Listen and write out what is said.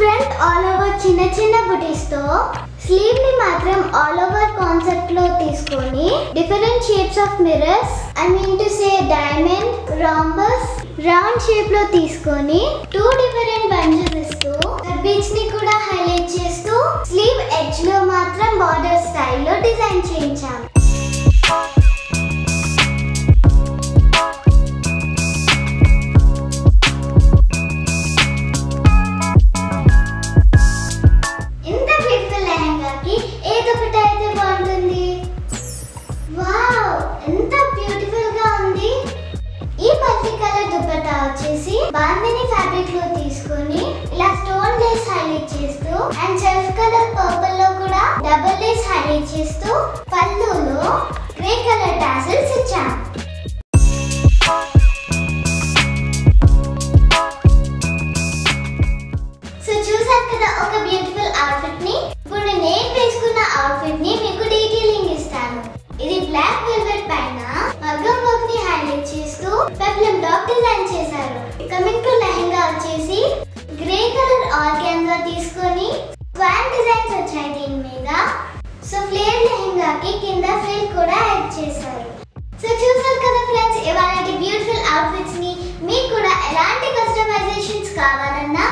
Front all over చిన్న చిన్న బుటీస్ తో స్లీవ్ ని మాత్రం ఆల్ ఓవర్ కాన్సెప్ట్ లో తీసుకొని different shapes of mirrors I mean to say diamond, rhombus, round shape లో తీసుకొని 2 డిఫరెంట్ బంచెస్ ఇస్తూ బీచ్ ని కూడా హైలైట్ చేస్తూ స్లీవ్ ఎడ్జ్ లో మాత్రం బార్డర్ స్టైల్లో డిజైన్ చేయించాం. బాందిని ఫ్యాబ్రిక్ లో తీసుకొని ఇలా స్టోన్ లేస్ హైలైట్ చేస్తూ అండ్ సెల్ఫ్ కలర్ పర్పుల్ లో కూడా డబుల్ లేస్ హైలైట్ చేస్తూ పళ్ళులో గ్రే కలర్ టాసిల్స్ ఇచ్చాం. సో చూసారు కదా ఒక బ్యూటిఫుల్ అవుట్ఫిట్ ని. ఇప్పుడు నేను వేసుకున్న అవుట్ఫిట్ ని మీకు డీటెయిలింగ్ ఇస్తాను. ఇది బ్లాక్ వెల్వెట్ పైన మగ్గం వర్క్ ని హైలైట్ చేస్తూ పెప్లమ్ డాట్ డిజైన్ చేశారు. కమింగ్ టు లెహంగా వచ్చేసి గ్రే కలర్ ఆర్గాన్జా తీసుకొని స్వాన్ డిజైన్స్ వచ్చాయి దీని మీద. సో ఫ్లేర్ లెహంగాకి కింద ఫ్రిల్ కూడా యాడ్ చేశారు. సో చూసారు కదా ఫ్రెండ్స్, ఇవాళ బ్యూటిఫుల్ అవుట్ఫిట్స్ ని మీకు కూడా ఎలాంటి కస్టమైజేషన్స్ కావాలన్నా